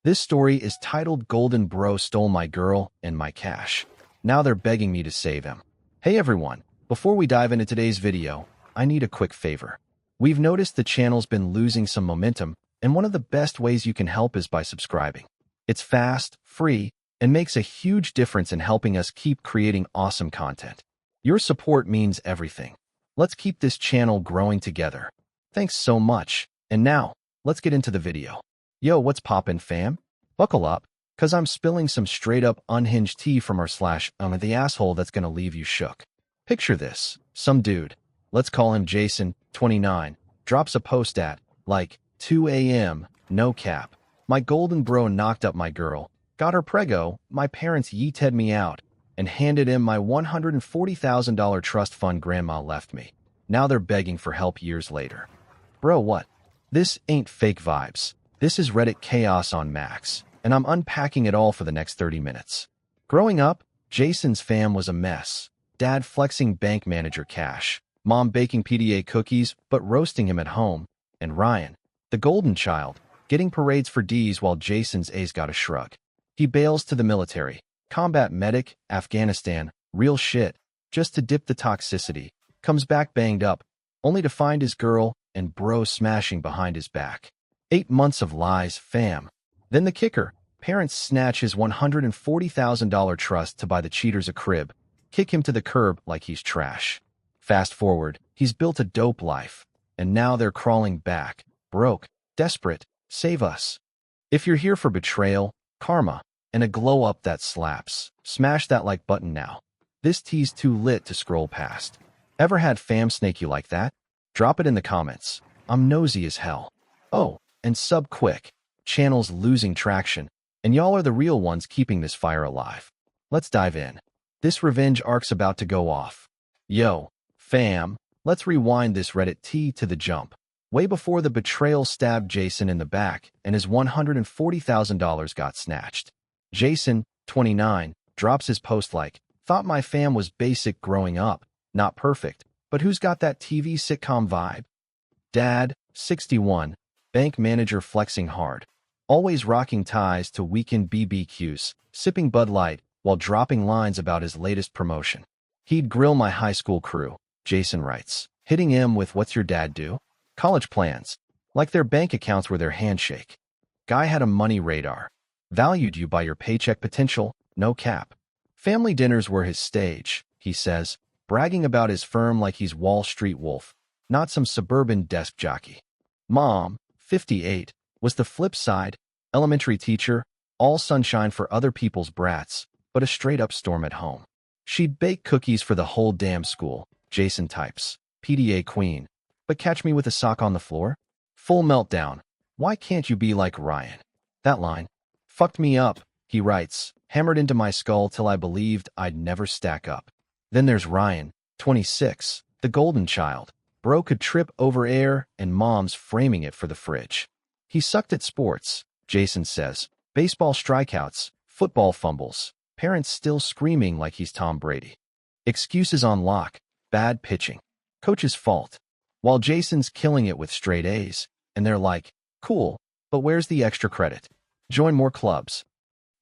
This story is titled Golden Bro Stole My Girl and My Cash. Now they're begging me to save him. Hey everyone, before we dive into today's video, I need a quick favor. We've noticed the channel's been losing some momentum, and one of the best ways you can help is by subscribing. It's fast, free, and makes a huge difference in helping us keep creating awesome content. Your support means everything. Let's keep this channel growing together. Thanks so much. And now, let's get into the video. Yo, what's poppin', fam? Buckle up, cause I'm spilling some straight-up unhinged tea from our the asshole that's gonna leave you shook. Picture this. Some dude, let's call him Jason, 29, drops a post at, 2 a.m., no cap. My golden bro knocked up my girl, got her prego, my parents yeeted me out, and handed him my $140,000 trust fund grandma left me. Now they're begging for help years later. Bro, what? This ain't fake vibes. This is Reddit chaos on max, and I'm unpacking it all for the next 30 minutes. Growing up, Jason's fam was a mess. Dad flexing bank manager cash, mom baking PDA cookies but roasting him at home, and Ryan, the golden child, getting parades for D's while Jason's A's got a shrug. He bails to the military, combat medic, Afghanistan, real shit, just to dip the toxicity, comes back banged up, only to find his girl and bro smashing behind his back. 8 months of lies, fam. Then the kicker. Parents snatch his $140,000 trust to buy the cheaters a crib, kick him to the curb like he's trash. Fast forward, he's built a dope life, and now they're crawling back, broke, desperate, save us. If you're here for betrayal, karma, and a glow-up that slaps, smash that like button now. This tea's too lit to scroll past. Ever had fam snake you like that? Drop it in the comments. I'm nosy as hell. Oh, and sub quick. Channel's losing traction, and y'all are the real ones keeping this fire alive. Let's dive in. This revenge arc's about to go off. Yo, fam, let's rewind this Reddit tea to the jump. Way before the betrayal stabbed Jason in the back and his $140,000 got snatched. Jason, 29, drops his post thought my fam was basic growing up, not perfect, but who's got that TV sitcom vibe? Dad, 61, bank manager flexing hard, always rocking ties to weekend BBQs, sipping Bud Light while dropping lines about his latest promotion. He'd grill my high school crew, Jason writes, hitting him with what's your dad do? College plans, like their bank accounts were their handshake. Guy had a money radar, valued you by your paycheck potential, no cap. Family dinners were his stage, he says, bragging about his firm like he's Wall Street Wolf, not some suburban desk jockey. Mom, 58, was the flip side, elementary teacher, all sunshine for other people's brats, but a straight-up storm at home. She'd bake cookies for the whole damn school, Jason types, PDA queen, but catch me with a sock on the floor? Full meltdown. Why can't you be like Ryan? That line fucked me up, he writes, hammered into my skull till I believed I'd never stack up. Then there's Ryan, 26, the golden child. Bro could trip over air and mom's framing it for the fridge. He sucked at sports, Jason says. Baseball strikeouts, football fumbles, parents still screaming like he's Tom Brady. Excuses on lock, bad pitching, coach's fault. While Jason's killing it with straight A's, and they're like, cool, but where's the extra credit? Join more clubs.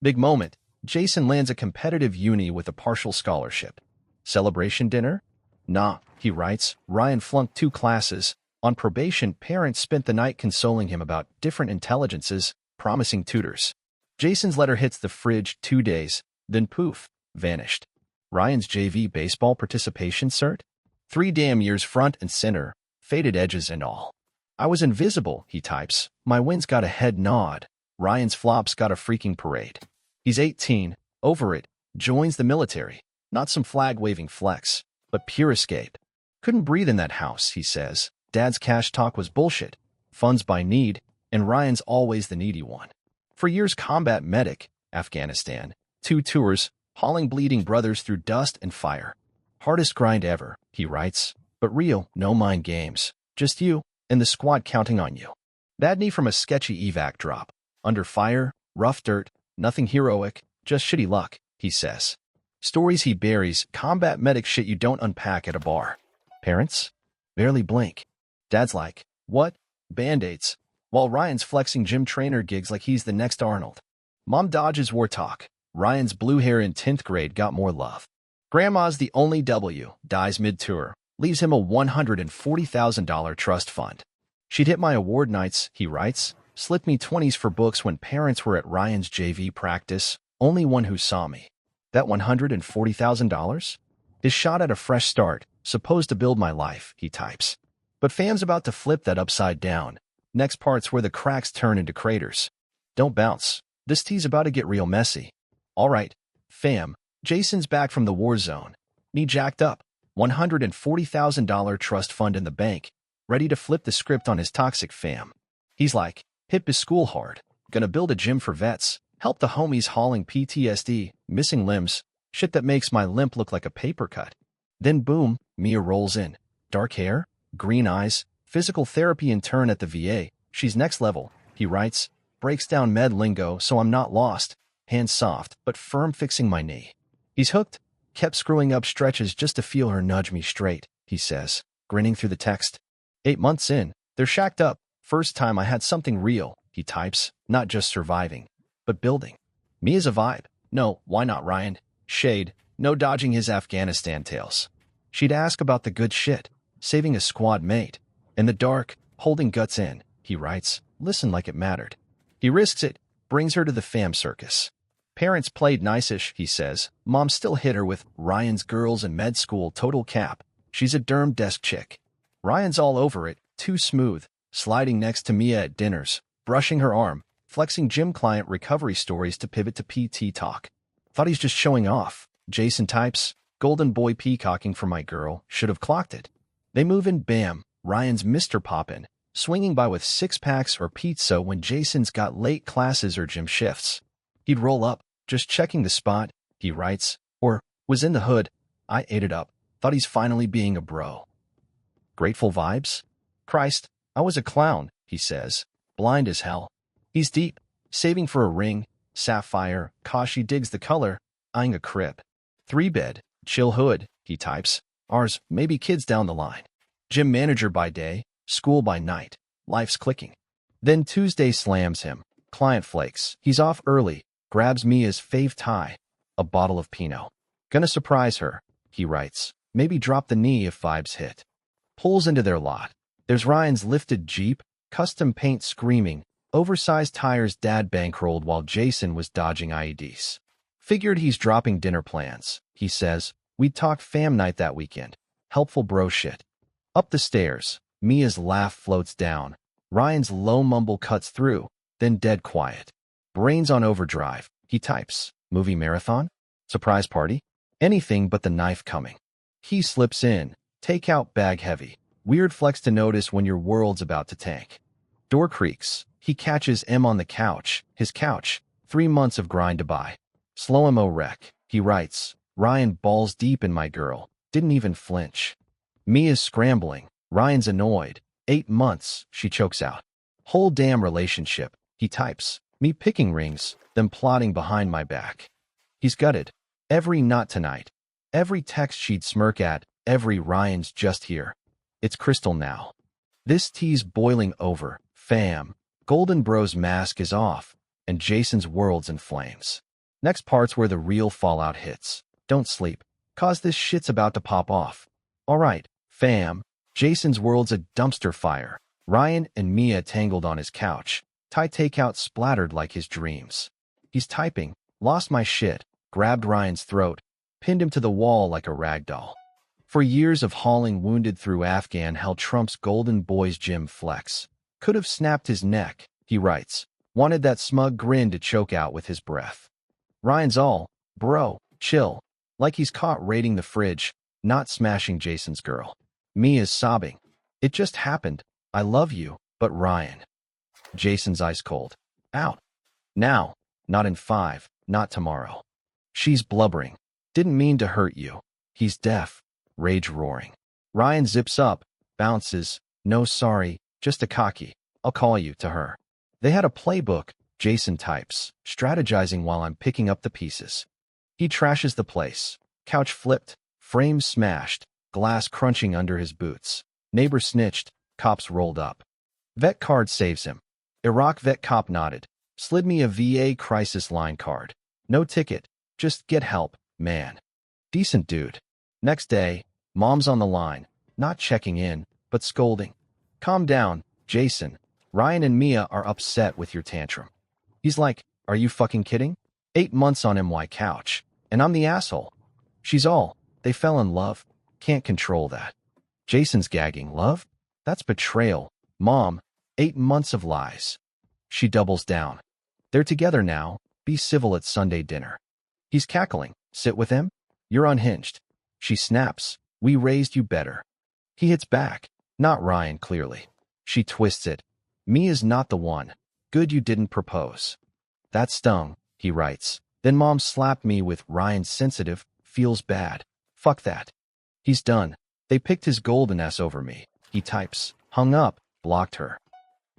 Big moment, Jason lands a competitive uni with a partial scholarship. Celebration dinner? Nah, he writes, Ryan flunked 2 classes. On probation, parents spent the night consoling him about different intelligences, promising tutors. Jason's letter hits the fridge 2 days, then poof, vanished. Ryan's JV baseball participation cert? 3 damn years front and center, faded edges and all. I was invisible, he types. My wins got a head nod. Ryan's flops got a freaking parade. He's 18, over it, joins the military. Not some flag-waving flex, but pure escape. Couldn't breathe in that house, he says. Dad's cash talk was bullshit. Funds by need, and Ryan's always the needy one. For years combat medic, Afghanistan. 2 tours, hauling bleeding brothers through dust and fire. Hardest grind ever, he writes. But real, no mind games. Just you, and the squad counting on you. Bad knee from a sketchy evac drop. Under fire, rough dirt, nothing heroic, just shitty luck, he says. Stories he buries, combat medic shit you don't unpack at a bar. Parents? Barely blink. Dad's like, what? Band-aids. while Ryan's flexing gym trainer gigs like he's the next Arnold. Mom dodges war talk. Ryan's blue hair in 10th grade got more love. Grandma's the only W, dies mid-tour, leaves him a $140,000 trust fund. She'd hit my award nights, he writes, slipped me 20s for books when parents were at Ryan's JV practice, only one who saw me. That $140,000? His shot at a fresh start, supposed to build my life, he types. But fam's about to flip that upside down. Next part's where the cracks turn into craters. Don't bounce. This tea's about to get real messy. All right, fam, Jason's back from the war zone. Me jacked up, $140,000 trust fund in the bank, ready to flip the script on his toxic fam. He's like, hip is school hard, gonna build a gym for vets, help the homies hauling PTSD, missing limbs, shit that makes my limp look like a paper cut. Then boom, Mia rolls in. Dark hair, green eyes, physical therapy intern at the VA. She's next level, he writes, breaks down med lingo so I'm not lost, hands soft but firm fixing my knee. He's hooked, kept screwing up stretches just to feel her nudge me straight, he says, grinning through the text. 8 months in, they're shacked up. First time I had something real, he types, not just surviving, but building. Me is a vibe. No, why not Ryan? Shade, no dodging his Afghanistan tales. She'd ask about the good shit, saving a squad mate. In the dark, holding guts in, he writes, listen like it mattered. He risks it, brings her to the fam circus. Parents played nice-ish, he says. Mom still hit her with Ryan's girls and med school total cap. She's a derm desk chick. Ryan's all over it, too smooth, sliding next to Mia at dinners, brushing her arm, flexing gym client recovery stories to pivot to PT talk. Thought he's just showing off. Jason types, golden boy peacocking for my girl, should have clocked it. They move in, bam, Ryan's Mr. Poppin', swinging by with 6-packs or pizza when Jason's got late classes or gym shifts. He'd roll up, just checking the spot, he writes, or was in the hood. I ate it up, thought he's finally being a bro. Grateful vibes? Christ, I was a clown, he says, blind as hell. He's deep, saving for a ring, sapphire, Kashi digs the color, eyeing a crib. 3-bed, chill hood, he types. Ours, maybe kids down the line. Gym manager by day, school by night. Life's clicking. Then Tuesday slams him. Client flakes. He's off early, grabs Mia's fave tie, a bottle of Pinot. Gonna surprise her, he writes. Maybe drop the knee if vibes hit. Pulls into their lot. There's Ryan's lifted Jeep, custom paint screaming, oversized tires dad bankrolled while Jason was dodging IEDs. Figured he's dropping dinner plans, he says. We'd talk fam night that weekend. Helpful bro shit. Up the stairs, Mia's laugh floats down. Ryan's low mumble cuts through, then dead quiet. Brains on overdrive, he types. Movie marathon? Surprise party? Anything but the knife coming. He slips in, takeout bag heavy. Weird flex to notice when your world's about to tank. Door creaks. He catches M on the couch, his couch. 3 months of grind to buy. Slow mo wreck, he writes. Ryan balls deep in my girl. Didn't even flinch. Mia's scrambling. Ryan's annoyed. 8 months, she chokes out. Whole damn relationship, he types. Me picking rings, them plotting behind my back. He's gutted. Every not tonight. Every text she'd smirk at, every Ryan's just here. It's crystal now. This tea's boiling over, fam. Golden Bro's mask is off, and Jason's world's in flames. Next part's where the real fallout hits. Don't sleep, cause this shit's about to pop off. Alright, fam. Jason's world's a dumpster fire. Ryan and Mia tangled on his couch. Thai takeout splattered like his dreams. He's typing, lost my shit, grabbed Ryan's throat, pinned him to the wall like a rag doll. For years of hauling wounded through Afghan hell Trump's golden boy's gym flex. Could have snapped his neck, he writes. Wanted that smug grin to choke out with his breath. Ryan's all, bro, chill. Like he's caught raiding the fridge, not smashing Jason's girl. Mia's sobbing. It just happened. I love you, but Ryan. Jason's ice cold. Out. Now. Not in 5. Not tomorrow. She's blubbering. Didn't mean to hurt you. He's deaf. Rage roaring. Ryan zips up, bounces. No sorry, just a cocky. I'll call you to her. They had a playbook, Jason types, strategizing while I'm picking up the pieces. He trashes the place. Couch flipped, frames smashed, glass crunching under his boots. Neighbor snitched, cops rolled up. Vet card saves him. Iraq vet cop nodded. Slid me a VA crisis line card. No ticket. Just get help, man. Decent dude. Next day, mom's on the line. Not checking in, but scolding. Calm down, Jason. Ryan and Mia are upset with your tantrum. He's like, are you fucking kidding? 8 months on MY couch. And I'm the asshole. She's all, they fell in love. Can't control that. Jason's gagging. Love? That's betrayal. Mom, 8 months of lies. She doubles down. They're together now. Be civil at Sunday dinner. He's cackling. Sit with him? You're unhinged. She snaps. We raised you better. He hits back. Not Ryan, clearly. She twists it. Mia's not the one. Good you didn't propose. That stung, he writes. Then mom slapped me with Ryan's sensitive, feels bad. Fuck that. He's done. They picked his golden ass over me. He types. Hung up. Blocked her.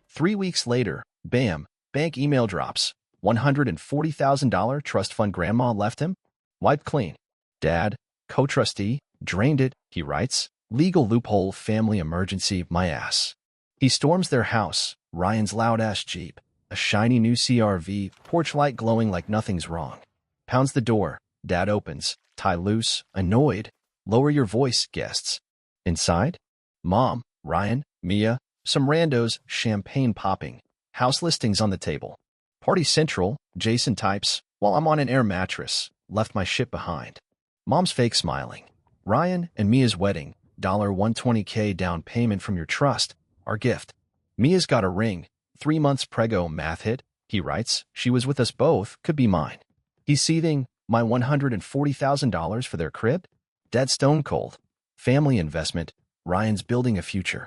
3 weeks later, bam, bank email drops. $140,000 trust fund grandma left him? Wiped clean. Dad, co-trustee, drained it, he writes. Legal loophole, family emergency, my ass. He storms their house, Ryan's loud-ass Jeep, a shiny new CRV, porch light glowing like nothing's wrong. Pounds the door. Dad opens, tie loose, annoyed. Lower your voice, guests. Inside? Mom, Ryan, Mia, some randos, champagne popping. House listings on the table. Party Central, Jason types, while I'm on an air mattress. Left my shit behind. Mom's fake smiling. Ryan and Mia's wedding. $120K down payment from your trust. Our gift. Mia's got a ring. 3 months prego math hit, he writes. She was with us both. Could be mine. He's seething. My $140,000 for their crib? Dead stone cold. Family investment. Ryan's building a future.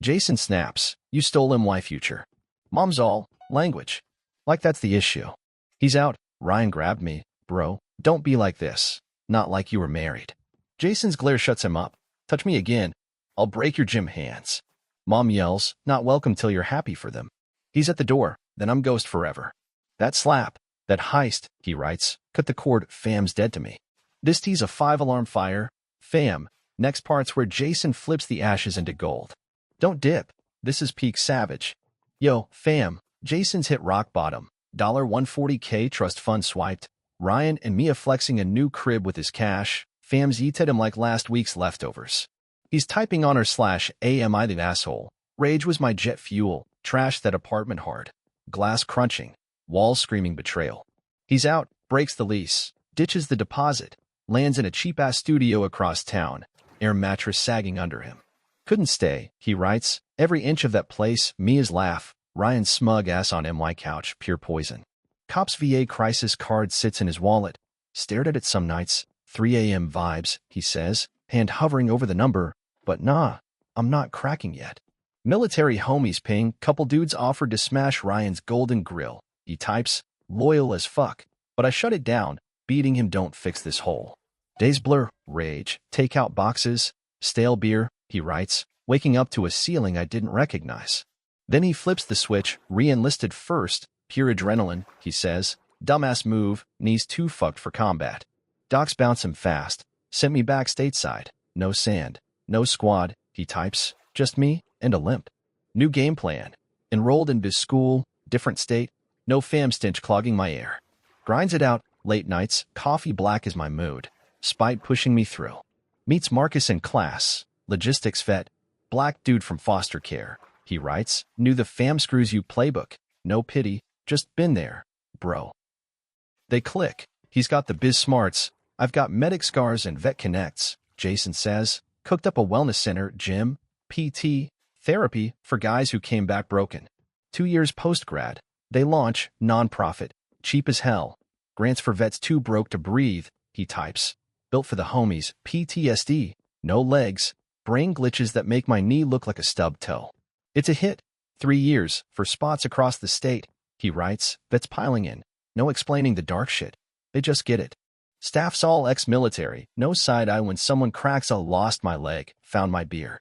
Jason snaps. You stole MY future. Mom's all language. Like that's the issue. He's out. Ryan grabbed me. Bro, don't be like this. Not like you were married. Jason's glare shuts him up. Touch me again. I'll break your gym hands. Mom yells, not welcome till you're happy for them. He's at the door. Then I'm ghost forever. That slap. That heist, he writes. Cut the cord. Fam's dead to me. This tease a 5-alarm fire. Fam. Next part's where Jason flips the ashes into gold. Don't dip. This is peak savage. Yo, fam. Jason's hit rock bottom. $140K trust fund swiped. Ryan and Mia flexing a new crib with his cash. Fam's eated him like last week's leftovers. He's typing on her / am I the asshole? Rage was my jet fuel. Trash that apartment hard. Glass crunching. Walls screaming betrayal. He's out. Breaks the lease. Ditches the deposit. Lands in a cheap-ass studio across town. Air mattress sagging under him. Couldn't stay, he writes. Every inch of that place, Mia's laugh. Ryan's smug ass on MY couch, pure poison. Cop's VA crisis card sits in his wallet. Stared at it some nights. 3 a.m. vibes, he says, hand hovering over the number. But nah, I'm not cracking yet. Military homies ping, couple dudes offered to smash Ryan's golden grill. He types, loyal as fuck. But I shut it down, beating him don't fix this hole. Days blur, rage, takeout boxes, stale beer, he writes, waking up to a ceiling I didn't recognize. Then he flips the switch, re-enlisted first, pure adrenaline, he says, dumbass move, knees too fucked for combat. Docs bounce him fast, sent me back stateside, no sand, no squad, he types, just me and a limp. New game plan, enrolled in biz school, different state, no fam stench clogging my air. Grinds it out, late nights, coffee black is my mood, spite pushing me through. Meets Marcus in class, logistics vet, black dude from foster care, he writes, knew the fam screws you playbook, no pity, just been there, bro. They click, he's got the biz smarts, I've got medic scars and vet connects, Jason says, cooked up a wellness center, gym, PT, therapy for guys who came back broken. 2 years post-grad, they launch, non-profit, cheap as hell, grants for vets too broke to breathe, he types, built for the homies, PTSD, no legs, brain glitches that make my knee look like a stub toe. It's a hit, 3 years, for spots across the state, he writes, vets piling in, no explaining the dark shit, they just get it. Staff's all ex-military, no side-eye when someone cracks a lost my leg, found my beer.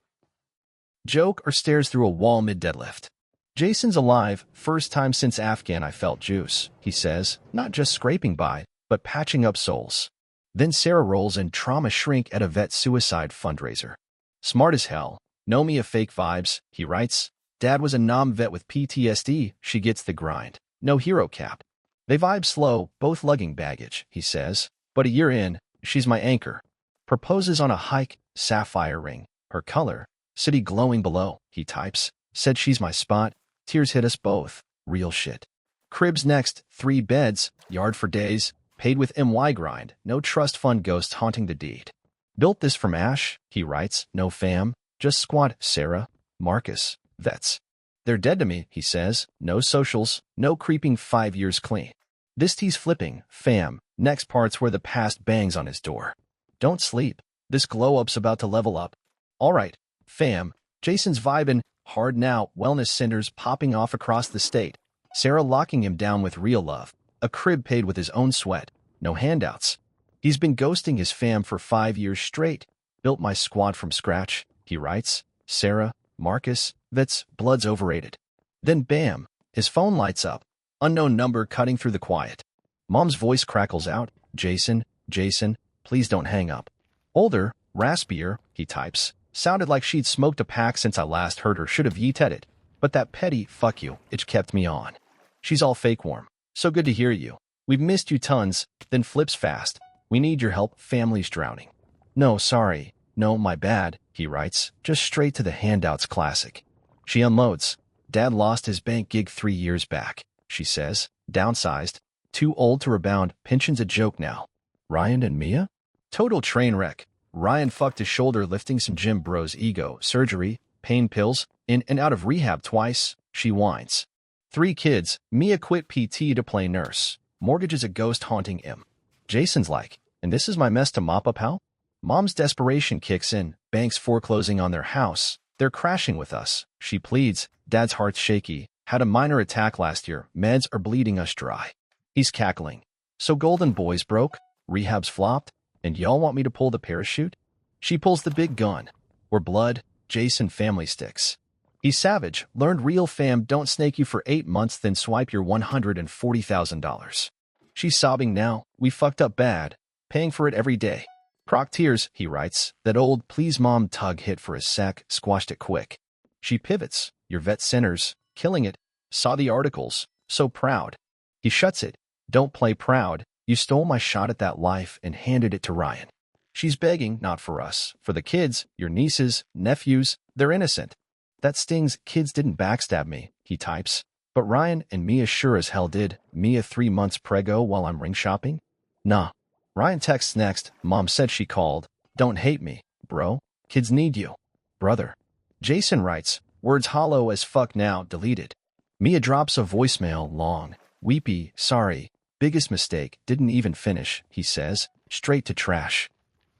Joke or stares through a wall mid-deadlift. Jason's alive, first time since Afghan I felt juice, he says, not just scraping by, but patching up souls. Then Sarah rolls in trauma shrink at a vet suicide fundraiser. Smart as hell, know me a fake vibes, he writes, Dad was a nom vet with PTSD. She gets the grind. No hero cap. They vibe slow, both lugging baggage, he says. But a year in, she's my anchor. Proposes on a hike, sapphire ring. Her color, city glowing below, he types. Said she's my spot. Tears hit us both. Real shit. Cribs next, 3 beds, yard for days, paid with MY grind, no trust fund ghosts haunting the deed. Built this from ash, he writes, no fam, just squad, Sarah, Marcus, vets. They're dead to me, he says, no socials, no creeping 5 years clean. This tea's flipping, fam, next part's where the past bangs on his door. Don't sleep, this glow-up's about to level up. Alright, fam, Jason's vibin', hard now, wellness centers popping off across the state. Sarah locking him down with real love, a crib paid with his own sweat, no handouts. He's been ghosting his fam for 5 years straight. Built my squad from scratch, he writes. Sarah, Marcus, vets, blood's overrated. Then bam, his phone lights up. Unknown number cutting through the quiet. Mom's voice crackles out. Jason, please don't hang up. Older, raspier, he types. Sounded like she'd smoked a pack since I last heard her. Should've yeeted it. But that petty, fuck you, it kept me on. She's all fake warm. So good to hear you. We've missed you tons. Then flips fast. We need your help. Family's drowning. No, sorry. No, my bad, he writes. Just straight to the handouts classic. She unloads. Dad lost his bank gig 3 years back, she says. Downsized. Too old to rebound. Pension's a joke now. Ryan and Mia? Total train wreck. Ryan fucked his shoulder lifting some gym bros ego. Surgery. Pain pills. In and out of rehab twice. She whines. 3 kids. Mia quit PT to play nurse. Mortgage is a ghost haunting him. Jason's like, and this is my mess to mop up how? Mom's desperation kicks in. Banks foreclosing on their house. They're crashing with us. She pleads. Dad's heart's shaky. Had a minor attack last year. Meds are bleeding us dry. He's cackling. So Golden Boy's broke? Rehab's flopped? And y'all want me to pull the parachute? She pulls the big gun. We're blood. Jason family sticks. He's savage. Learned real fam don't snake you for 8 months then swipe your $140,000. She's sobbing now. We fucked up bad. Paying for it every day. Proc tears, he writes. That old please mom tug hit for a sec, squashed it quick. She pivots. Your vet centers. Killing it. Saw the articles. So proud. He shuts it. Don't play proud. You stole my shot at that life and handed it to Ryan. She's begging, not for us. For the kids, your nieces, nephews. They're innocent. That stings. Kids didn't backstab me, he types. But Ryan and Mia sure as hell did. Mia 3 months prego while I'm ring shopping? Nah. Ryan texts next. Mom said she called. Don't hate me, bro. Kids need you. Brother. Jason writes. Words hollow as fuck now, deleted. Mia drops a voicemail, long. Weepy, sorry. Biggest mistake, didn't even finish, he says. Straight to trash.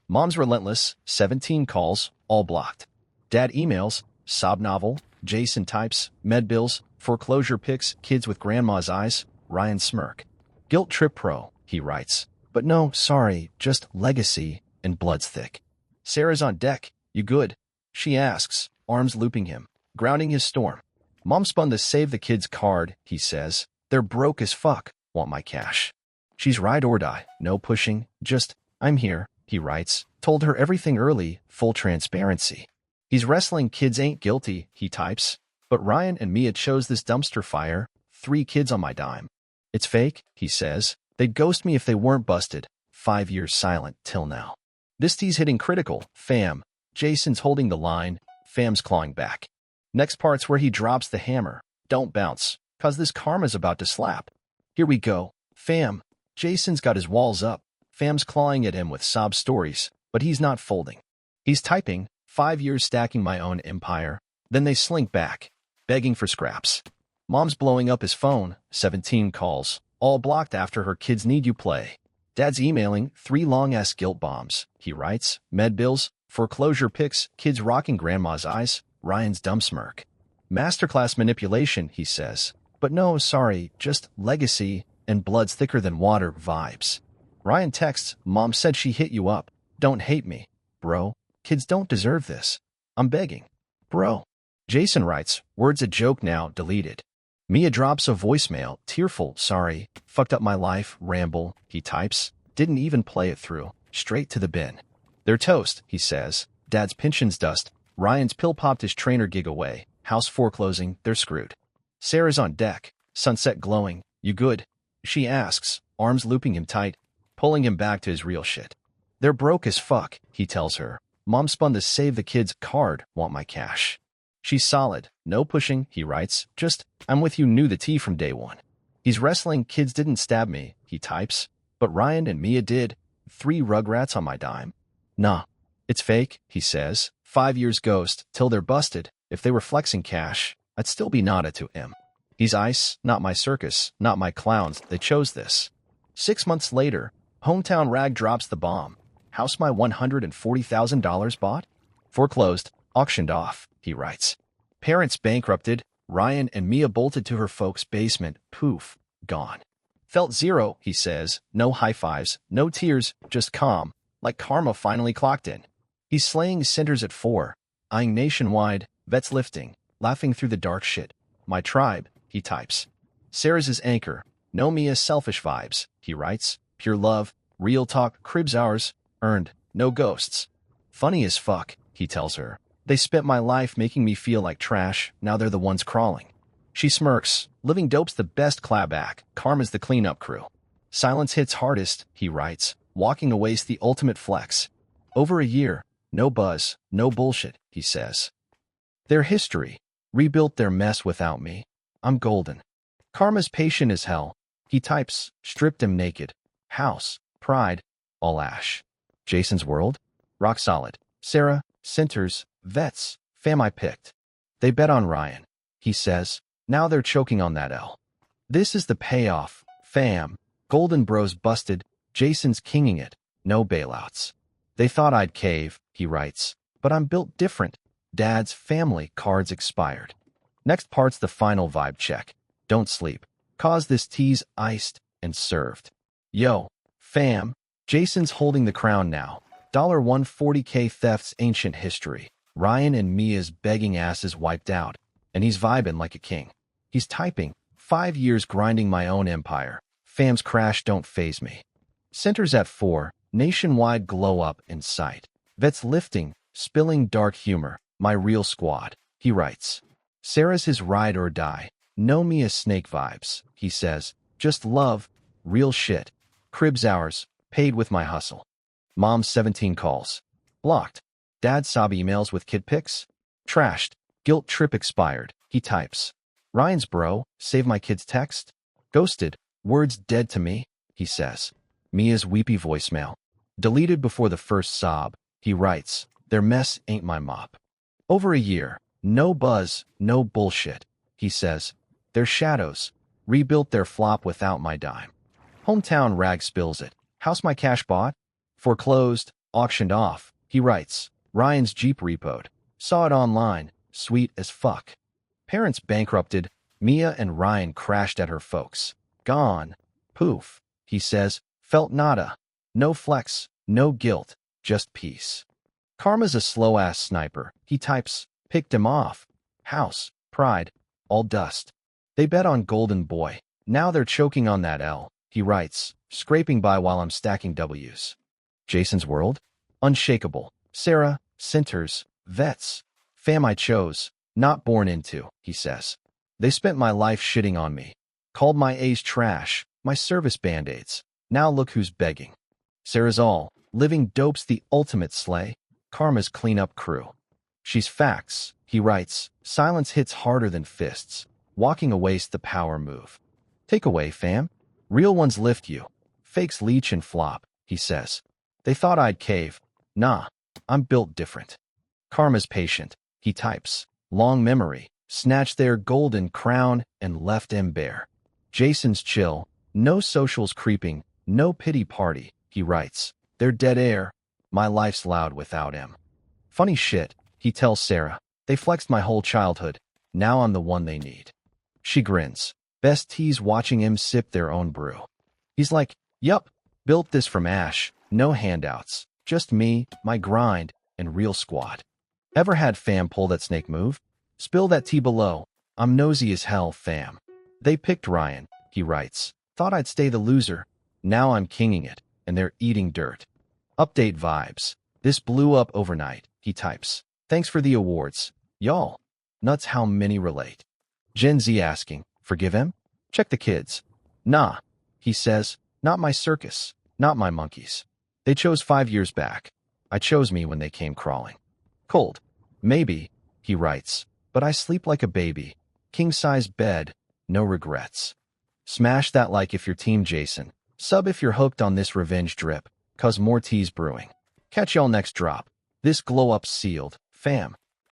Mom's relentless. 17 calls, all blocked. Dad emails. Sob novel. Jason types. Med bills. Foreclosure pics. Kids with grandma's eyes. Ryan smirk. Guilt trip pro, he writes. But no, sorry, just legacy and blood's thick. Sarah's on deck. You good? She asks, arms looping him, grounding his storm. Mom spun the save the kids card, he says. They're broke as fuck. Want my cash. She's ride or die. No pushing. Just, I'm here, he writes. Told her everything early. Full transparency. He's wrestling. Kids ain't guilty, he types. But Ryan and Mia chose this dumpster fire. 3 kids on my dime. It's fake, he says. They'd ghost me if they weren't busted. 5 years silent till now. This tea's hitting critical. Fam. Jason's holding the line. Fam's clawing back. Next part's where he drops the hammer. Don't bounce, cause this karma's about to slap. Here we go. Fam. Jason's got his walls up. Fam's clawing at him with sob stories, but he's not folding. He's typing. 5 years stacking my own empire. Then they slink back, begging for scraps. Mom's blowing up his phone. 17 calls. All blocked after her kids need you play. Dad's emailing. 3 long-ass guilt bombs, he writes. Med bills. Foreclosure pics. Kids rocking grandma's eyes. Ryan's dumb smirk. Masterclass manipulation, he says. But no, sorry, just legacy and blood's thicker than water vibes. Ryan texts. Mom said she hit you up. Don't hate me, bro. Kids don't deserve this. I'm begging. Bro. Jason writes. Words a joke now, deleted. Mia drops a voicemail. Tearful, sorry. Fucked up my life, ramble, he types. Didn't even play it through. Straight to the bin. They're toast, he says. Dad's pension's dust. Ryan's pill popped his trainer gig away. House foreclosing, they're screwed. Sarah's on deck, sunset glowing. You good? She asks, arms looping him tight, pulling him back to his real shit. They're broke as fuck, he tells her. Mom spun the Save the Kids card, want my cash. She's solid, no pushing, he writes, just, I'm with you, knew the tea from day one. He's wrestling, kids didn't stab me, he types, but Ryan and Mia did. 3 rugrats on my dime. Nah, it's fake, he says. 5 years ghost, till they're busted. If they were flexing cash, I'd still be nada to him. He's ice, not my circus, not my clowns, they chose this. 6 months later, hometown rag drops the bomb. House my $140,000 bought? Foreclosed, auctioned off, he writes. Parents bankrupted, Ryan and Mia bolted to her folks' basement, poof, gone. Felt zero, he says, no high fives, no tears, just calm, like karma finally clocked in. He's slaying centers at 4, eyeing nationwide, vets lifting, laughing through the dark shit. My tribe, he types. Sarah's his anchor, no Mia's selfish vibes, he writes. Pure love, real talk, cribs ours, earned, no ghosts. Funny as fuck, he tells her. They spent my life making me feel like trash, now they're the ones crawling. She smirks. Living dope's the best clapback, karma's the cleanup crew. Silence hits hardest, he writes. Walking away's the ultimate flex. Over a year, no buzz, no bullshit, he says. Their history, rebuilt their mess without me. I'm golden. Karma's patient as hell, he types, stripped him naked. House, pride, all ash. Jason's world? Rock solid. Sarah, centers, vets, fam I picked. They bet on Ryan, he says. Now they're choking on that L. This is the payoff, fam. Golden Bros busted, Jason's kinging it, no bailouts. They thought I'd cave, he writes, but I'm built different. Dad's family cards expired. Next part's the final vibe check. Don't sleep. Cause this tea's iced and served. Yo, fam, Jason's holding the crown now. $140K theft's ancient history. Ryan and Mia's begging asses wiped out, and he's vibing like a king. He's typing, 5 years grinding my own empire. Fam's crash don't faze me. Centers at 4, nationwide glow up in sight. Vets lifting, spilling dark humor, my real squad, he writes. Sarah's his ride or die. No Mia snake vibes, he says. Just love, real shit. Cribs ours, paid with my hustle. Mom's 17 calls. Blocked. Dad sob emails with kid pics. Trashed. Guilt trip expired, he types. Ryan's bro, save my kid's text. Ghosted. Words dead to me, he says. Mia's weepy voicemail. Deleted before the first sob, he writes. Their mess ain't my mop. Over a year. No buzz, no bullshit, he says. Their shadows. Rebuilt their flop without my dime. Hometown rag spills it. House my cash bought? Foreclosed, auctioned off, he writes. Ryan's Jeep repoed. Saw it online. Sweet as fuck. Parents bankrupted. Mia and Ryan crashed at her folks. Gone. Poof, he says. Felt nada. No flex, no guilt, just peace. Karma's a slow-ass sniper, he types. Picked him off. House, pride, all dust. They bet on Golden Boy. Now they're choking on that L, he writes, scraping by while I'm stacking W's. Jason's world? Unshakable. Sarah, centers, vets. Fam I chose, not born into, he says. They spent my life shitting on me. Called my A's trash, my service band-aids. Now look who's begging. Sarah's all. Living dope's the ultimate slay. Karma's cleanup crew. She's facts, he writes. Silence hits harder than fists. Walking away's the power move. Take away, fam. Real ones lift you. Fakes leech and flop, he says. They thought I'd cave. Nah, I'm built different. Karma's patient, he types. Long memory. Snatched their golden crown and left him bare. Jason's chill. No socials creeping. No pity party, he writes. They're dead air. My life's loud without him. Funny shit, he tells Sarah. They flexed my whole childhood. Now I'm the one they need. She grins. Best tease watching him sip their own brew. He's like, yup, built this from ash. No handouts. Just me, my grind, and real squad. Ever had fam pull that snake move? Spill that tea below. I'm nosy as hell, fam. They picked Ryan, he writes. Thought I'd stay the loser. Now I'm kinging it, and they're eating dirt. Update vibes. This blew up overnight, he types. Thanks for the awards. Y'all. Nuts how many relate. Gen Z asking, forgive him? Check the kids. Nah, he says, not my circus, not my monkeys. They chose 5 years back. I chose me when they came crawling. Cold. Maybe, he writes, but I sleep like a baby. King-size bed, no regrets. Smash that like if you're Team Jason. Sub if you're hooked on this revenge drip, cause more tea's brewing. Catch y'all next drop. This glow up sealed, fam.